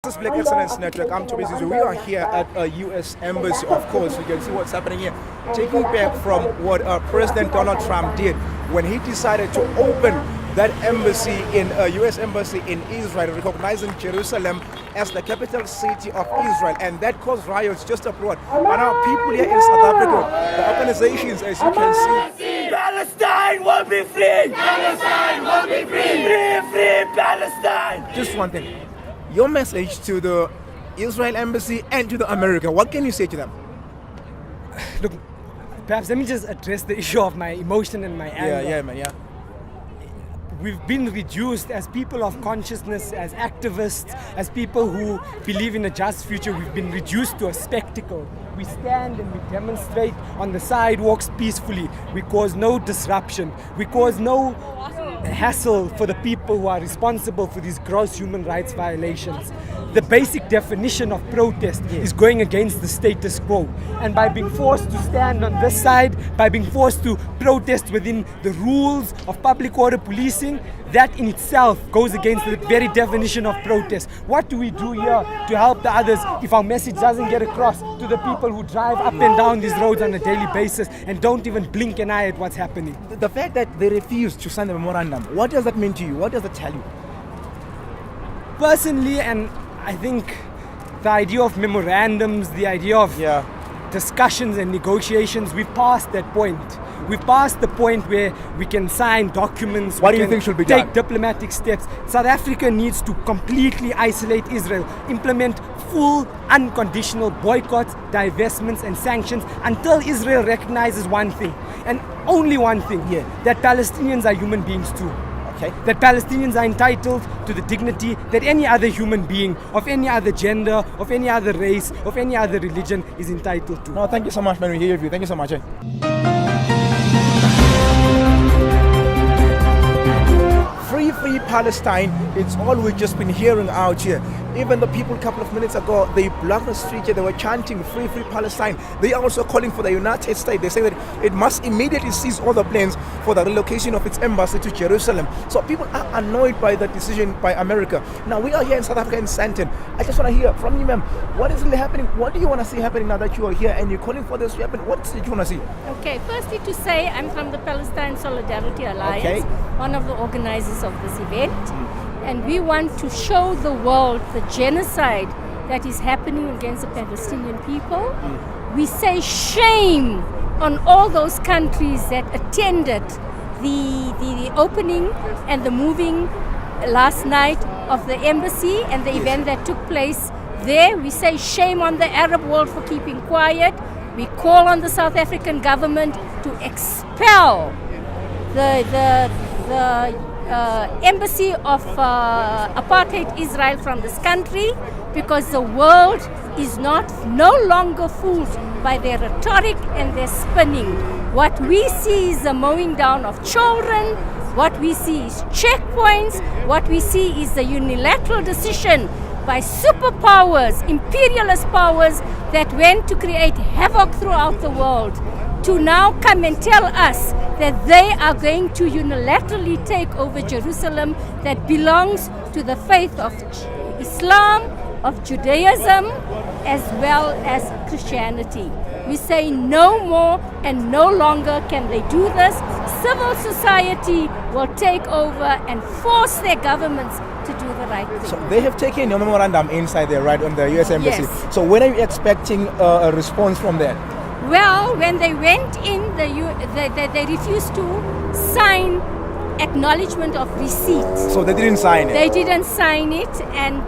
This is Black Excellence Network. I'm Toby Zizu. We are here at a U.S. Embassy, of course. You can see what's happening here. Taking back from what President Donald Trump did when he decided to open that embassy in U.S. Embassy in Israel, recognizing Jerusalem as the capital city of Israel, and that caused riots just abroad. But our people here in South Africa, the organizations, as you can see, Palestine will be free! Palestine will be free! Free, free Palestine! Just one thing. Your message to the Israel embassy and to the America, what can you say to them? Look, perhaps let me just address the issue of my emotion and my anger. Yeah, man, yeah. We've been reduced as people of consciousness, as activists, as people who believe in a just future. We've been reduced to a spectacle. We stand and we demonstrate on the sidewalks peacefully. We cause no disruption. We cause no hassle for the people who are responsible for these gross human rights violations. The basic definition of protest is going against the status quo. And by being forced to stand on this side, by being forced to protest within the rules of public order policing, that in itself goes against the very definition of protest. What do we do here to help the others if our message doesn't get across to the people who drive up and down these roads on a daily basis and don't even blink an eye at what's happening? The fact that they refuse to sign the memorandum, what does that mean to you? What does it tell you? Personally, and I think the idea of memorandums, the idea of discussions and negotiations, we've passed that point. We've passed the point where we can sign documents. What do you think should be done? Take diplomatic steps. South Africa needs to completely isolate Israel, implement full unconditional boycotts, divestments and sanctions until Israel recognizes one thing, and only one thing, that Palestinians are human beings too. Okay. That Palestinians are entitled to the dignity that any other human being of any other gender, of any other race, of any other religion is entitled to. No, thank you so much, man. We hear you. Thank you so much. Free, free Palestine. It's all we've just been hearing out here. Even the people a couple of minutes ago, they blocked the street here. They were chanting free, free Palestine. They are also calling for the United States. They say that it must immediately cease all the plans for the relocation of its embassy to Jerusalem. So people are annoyed by the decision by America. Now we are here in South Africa in Sandton. I just want to hear from you, ma'am. What is really happening? What do you want to see happening now that you are here and you're calling for this to happen? What did you want to see? Okay, firstly to say I'm from the Palestinian Solidarity Alliance, one of the organizers of this event. And we want to show the world the genocide that is happening against the Palestinian people. We say shame on all those countries that attended the opening and the moving last night of the embassy and the event that took place there. We say shame on the Arab world for keeping quiet. We call on the South African government to expel the embassy of apartheid Israel from this country, because the world is no longer fooled by their rhetoric and their spinning. What we see is the mowing down of children. What we see is checkpoints. What we see is the unilateral decision by superpowers, imperialist powers that went to create havoc throughout the world, to now come and tell us that they are going to unilaterally take over Jerusalem that belongs to the faith of Islam, of Judaism, as well as Christianity. We say no more and no longer can they do this. Civil society will take over and force their governments to do the right thing. So they have taken a memorandum inside there, right, on the U.S. Embassy. Yes. So when are you expecting a response from there? Well, when they went in, they refused to sign acknowledgement of receipt. So they didn't sign it? They didn't sign it, and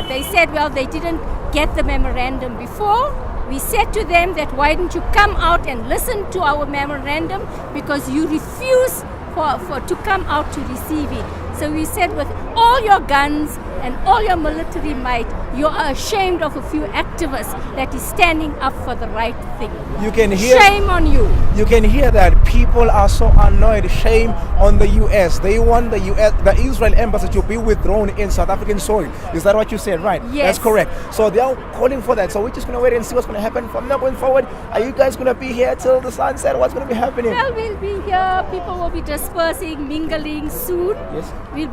they said, well, they didn't get the memorandum before. We said to them that why don't you come out and listen to our memorandum, because you refuse to come out to receive it. So we said, with all your guns and all your military might, you are ashamed of a few activists that is standing up for the right thing. You can hear, shame on you. You can hear that people are so annoyed. Shame on the U.S. They want the Israel embassy to be withdrawn in South African soil. Is that what you said? Right. Yes. That's correct. So they are calling for that. So we're just going to wait and see what's going to happen from now going forward. Are you guys going to be here till the sunset? What's going to be happening? Well, we'll be here. People will be dispersing, mingling soon. Yes. We'll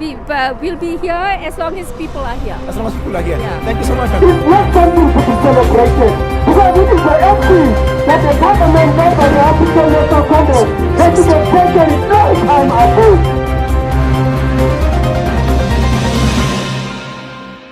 be here as long as people are here. As long as people are here. Yeah. Thank you so much. It's not something to be celebrated because it is the entry that the government, not by the official national